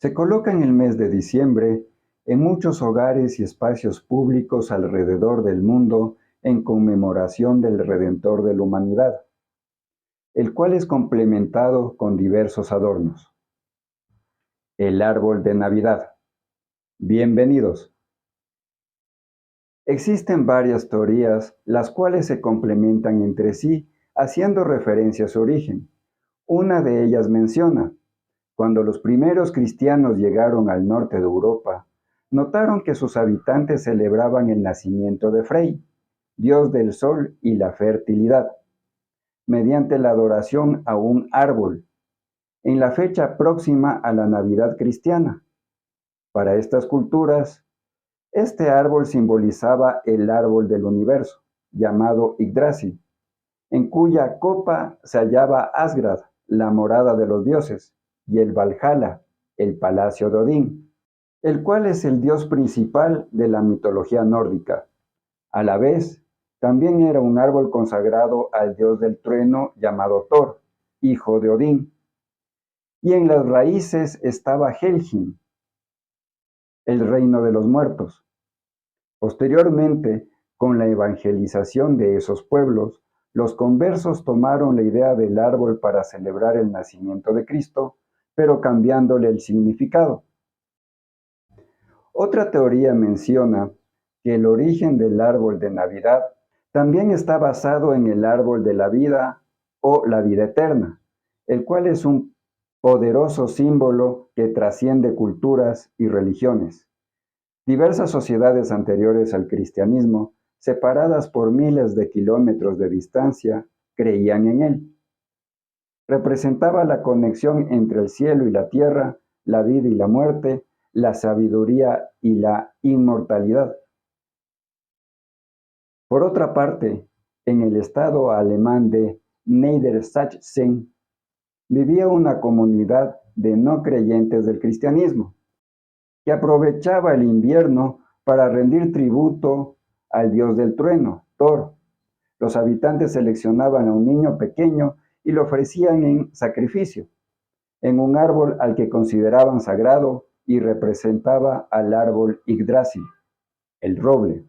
Se coloca en el mes de diciembre en muchos hogares y espacios públicos alrededor del mundo en conmemoración del Redentor de la humanidad, el cual es complementado con diversos adornos. El árbol de Navidad. Bienvenidos. Existen varias teorías, las cuales se complementan entre sí, haciendo referencia a su origen. Una de ellas menciona: cuando los primeros cristianos llegaron al norte de Europa, notaron que sus habitantes celebraban el nacimiento de Frey, dios del sol y la fertilidad, mediante la adoración a un árbol, en la fecha próxima a la Navidad cristiana. Para estas culturas, este árbol simbolizaba el árbol del universo, llamado Yggdrasil, en cuya copa se hallaba Asgard, la morada de los dioses, y el Valhalla, el palacio de Odín, el cual es el dios principal de la mitología nórdica. A la vez, también era un árbol consagrado al dios del trueno llamado Thor, hijo de Odín, y en las raíces estaba Helheim, el reino de los muertos. Posteriormente, con la evangelización de esos pueblos, los conversos tomaron la idea del árbol para celebrar el nacimiento de Cristo, pero cambiándole el significado. Otra teoría menciona que el origen del árbol de Navidad también está basado en el árbol de la vida o la vida eterna, el cual es un poderoso símbolo que trasciende culturas y religiones. Diversas sociedades anteriores al cristianismo, separadas por miles de kilómetros de distancia, creían en él. Representaba la conexión entre el cielo y la tierra, la vida y la muerte, la sabiduría y la inmortalidad. Por otra parte, en el estado alemán de Niedersachsen vivía una comunidad de no creyentes del cristianismo, que aprovechaba el invierno para rendir tributo al dios del trueno, Thor. Los habitantes seleccionaban a un niño pequeño y lo ofrecían en sacrificio, en un árbol al que consideraban sagrado y representaba al árbol Yggdrasil, el roble.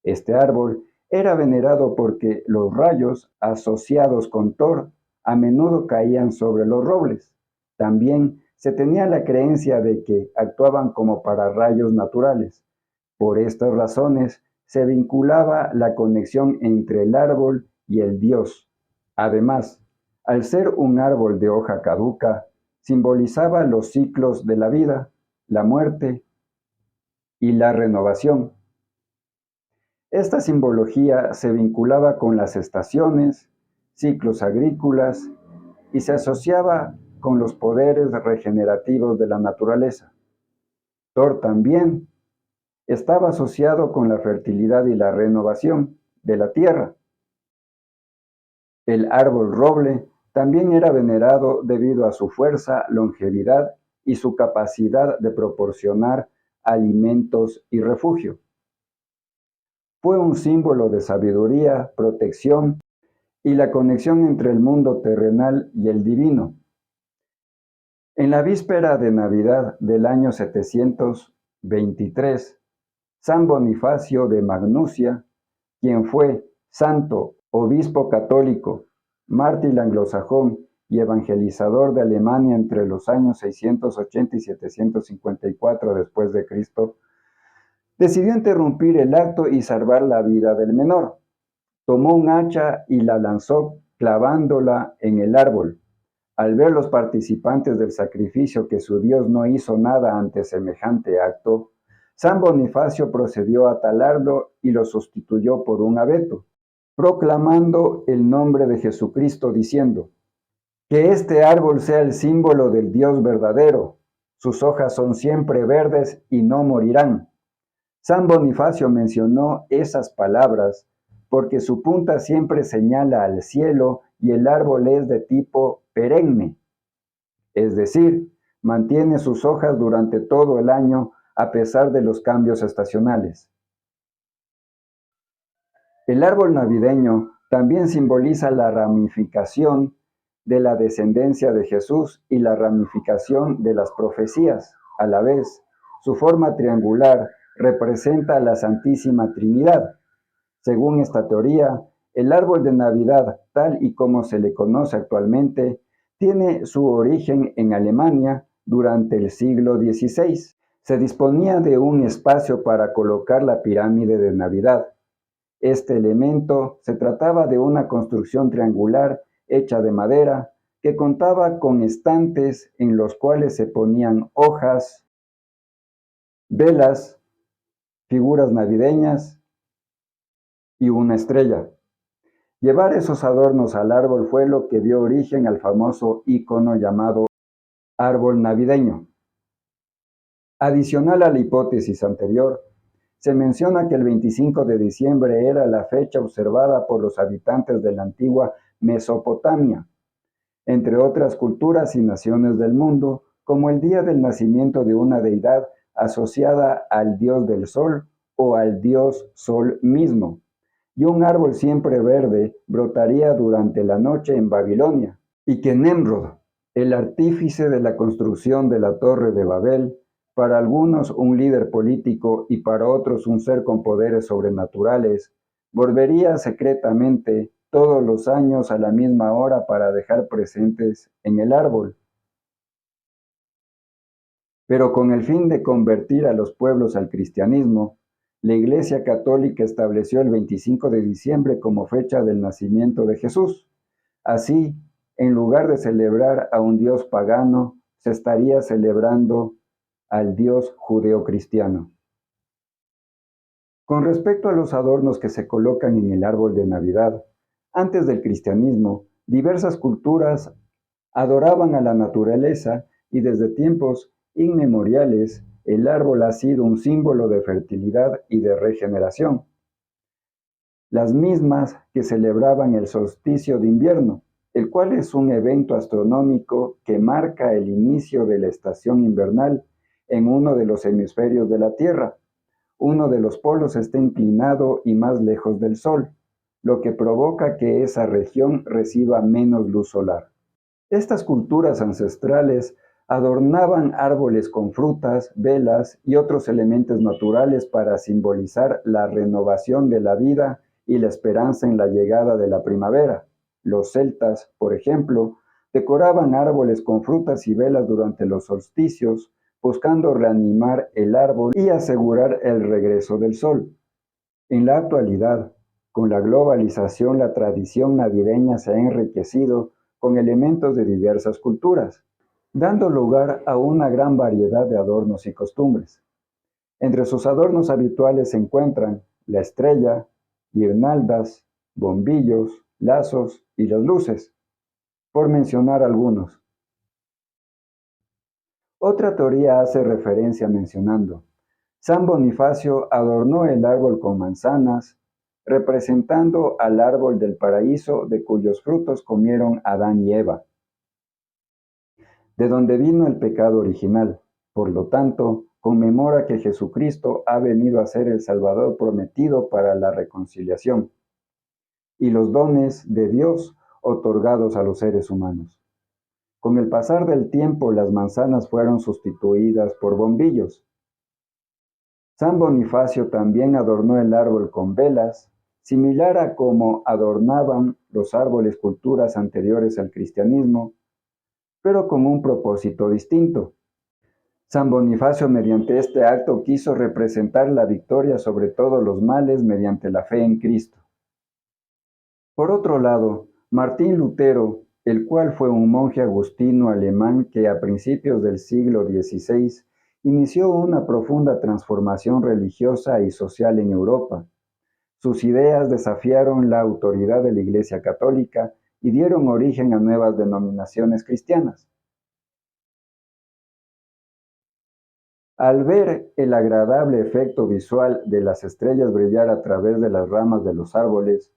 Este árbol era venerado porque los rayos asociados con Thor a menudo caían sobre los robles. También se tenía la creencia de que actuaban como pararrayos naturales. Por estas razones se vinculaba la conexión entre el árbol y el dios. Además, al ser un árbol de hoja caduca, simbolizaba los ciclos de la vida, la muerte y la renovación. Esta simbología se vinculaba con las estaciones, ciclos agrícolas y se asociaba con los poderes regenerativos de la naturaleza. Thor también estaba asociado con la fertilidad y la renovación de la tierra. El árbol roble también era venerado debido a su fuerza, longevidad y su capacidad de proporcionar alimentos y refugio. Fue un símbolo de sabiduría, protección y la conexión entre el mundo terrenal y el divino. En la víspera de Navidad del año 723, San Bonifacio de Magnusia, quien fue santo, obispo católico, mártir anglosajón y evangelizador de Alemania entre los años 680 y 754 después de Cristo, decidió interrumpir el acto y salvar la vida del menor. Tomó un hacha y la lanzó clavándola en el árbol. Al ver los participantes del sacrificio que su Dios no hizo nada ante semejante acto, San Bonifacio procedió a talarlo y lo sustituyó por un abeto, proclamando el nombre de Jesucristo diciendo: que este árbol sea el símbolo del Dios verdadero. Sus hojas son siempre verdes y no morirán. San Bonifacio mencionó esas palabras porque su punta siempre señala al cielo y el árbol es de tipo perenne, es decir, mantiene sus hojas durante todo el año a pesar de los cambios estacionales. El árbol navideño también simboliza la ramificación de la descendencia de Jesús y la ramificación de las profecías. A la vez, su forma triangular representa a la Santísima Trinidad. Según esta teoría, el árbol de Navidad, tal y como se le conoce actualmente, tiene su origen en Alemania durante el siglo XVI. Se disponía de un espacio para colocar la pirámide de Navidad. Este elemento se trataba de una construcción triangular hecha de madera que contaba con estantes en los cuales se ponían hojas, velas, figuras navideñas y una estrella. Llevar esos adornos al árbol fue lo que dio origen al famoso icono llamado árbol navideño. Adicional a la hipótesis anterior, se menciona que el 25 de diciembre era la fecha observada por los habitantes de la antigua Mesopotamia, entre otras culturas y naciones del mundo, como el día del nacimiento de una deidad asociada al dios del sol o al dios sol mismo. Y un árbol siempre verde brotaría durante la noche en Babilonia, y que Nemrod, el artífice de la construcción de la Torre de Babel, para algunos un líder político y para otros un ser con poderes sobrenaturales, volvería secretamente todos los años a la misma hora para dejar presentes en el árbol, pero con el fin de convertir a los pueblos al cristianismo. La Iglesia Católica estableció el 25 de diciembre como fecha del nacimiento de Jesús. Así, en lugar de celebrar a un Dios pagano, se estaría celebrando al Dios judeocristiano. Con respecto a los adornos que se colocan en el árbol de Navidad, antes del cristianismo, diversas culturas adoraban a la naturaleza y desde tiempos inmemoriales el árbol ha sido un símbolo de fertilidad y de regeneración. Las mismas que celebraban el solsticio de invierno, el cual es un evento astronómico que marca el inicio de la estación invernal en uno de los hemisferios de la Tierra. Uno de los polos está inclinado y más lejos del Sol, lo que provoca que esa región reciba menos luz solar. Estas culturas ancestrales adornaban árboles con frutas, velas y otros elementos naturales para simbolizar la renovación de la vida y la esperanza en la llegada de la primavera. Los celtas, por ejemplo, decoraban árboles con frutas y velas durante los solsticios, buscando reanimar el árbol y asegurar el regreso del sol. En la actualidad, con la globalización, la tradición navideña se ha enriquecido con elementos de diversas culturas, dando lugar a una gran variedad de adornos y costumbres. Entre sus adornos habituales se encuentran la estrella, guirnaldas, bombillos, lazos y las luces, por mencionar algunos. Otra teoría hace referencia mencionando: San Bonifacio adornó el árbol con manzanas, representando al árbol del paraíso de cuyos frutos comieron Adán y Eva, de donde vino el pecado original. Por lo tanto, conmemora que Jesucristo ha venido a ser el Salvador prometido para la reconciliación y los dones de Dios otorgados a los seres humanos. Con el pasar del tiempo, las manzanas fueron sustituidas por bombillos. San Bonifacio también adornó el árbol con velas, similar a como adornaban los árboles culturas anteriores al cristianismo, pero con un propósito distinto. San Bonifacio, mediante este acto, quiso representar la victoria sobre todos los males mediante la fe en Cristo. Por otro lado, Martín Lutero, el cual fue un monje agustino alemán que a principios del siglo XVI inició una profunda transformación religiosa y social en Europa. Sus ideas desafiaron la autoridad de la Iglesia Católica y dieron origen a nuevas denominaciones cristianas. Al ver el agradable efecto visual de las estrellas brillar a través de las ramas de los árboles,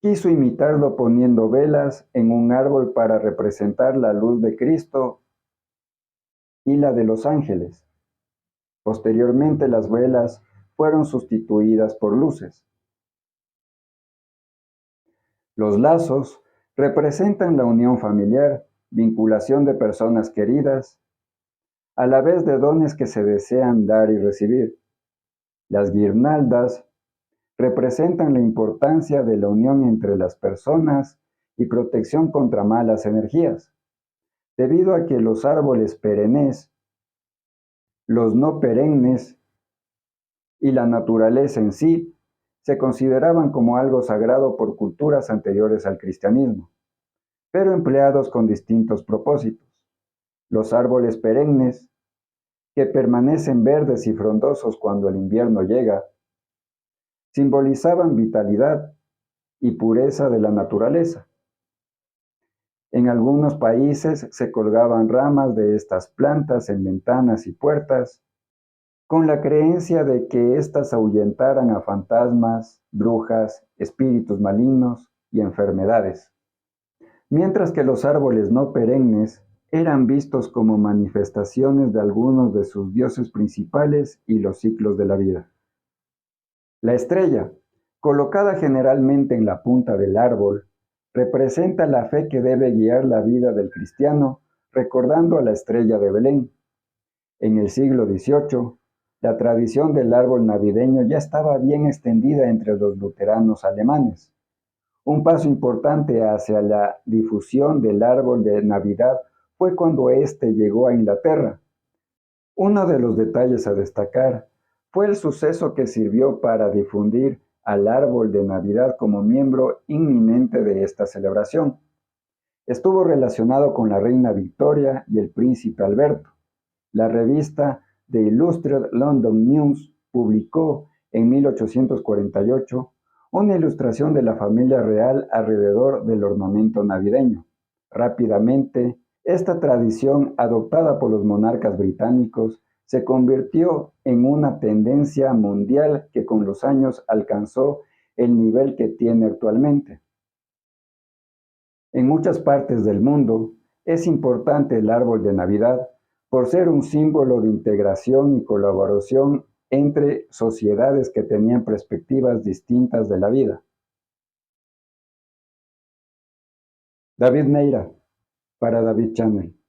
quiso imitarlo poniendo velas en un árbol para representar la luz de Cristo y la de los ángeles. Posteriormente, las velas fueron sustituidas por luces. Los lazos representan la unión familiar, vinculación de personas queridas. a la vez de dones que se desean dar y recibir. Las guirnaldas representan la importancia de la unión entre las personas y protección contra malas energías, debido a que los árboles perennes, los no perennes y la naturaleza en sí se consideraban como algo sagrado por culturas anteriores al cristianismo, pero empleados con distintos propósitos. Los árboles perennes, que permanecen verdes y frondosos cuando el invierno llega, simbolizaban vitalidad y pureza de la naturaleza. En algunos países se colgaban ramas de estas plantas en ventanas y puertas, con la creencia de que éstas ahuyentaran a fantasmas, brujas, espíritus malignos y enfermedades. Mientras que los árboles no perennes eran vistos como manifestaciones de algunos de sus dioses principales y los ciclos de la vida. La estrella, colocada generalmente en la punta del árbol, representa la fe que debe guiar la vida del cristiano, recordando a la estrella de Belén. En el siglo XVIII, la tradición del árbol navideño ya estaba bien extendida entre los luteranos alemanes. Un paso importante hacia la difusión del árbol de Navidad fue cuando éste llegó a Inglaterra. Uno de los detalles a destacar fue el suceso que sirvió para difundir al árbol de Navidad como miembro inminente de esta celebración. Estuvo relacionado con la reina Victoria y el príncipe Alberto. La revista The Illustrated London News publicó en 1848 una ilustración de la familia real alrededor del ornamento navideño. Rápidamente, esta tradición, adoptada por los monarcas británicos, se convirtió en una tendencia mundial que con los años alcanzó el nivel que tiene actualmente. En muchas partes del mundo es importante el árbol de Navidad por ser un símbolo de integración y colaboración entre sociedades que tenían perspectivas distintas de la vida. David Neira, para David Channel.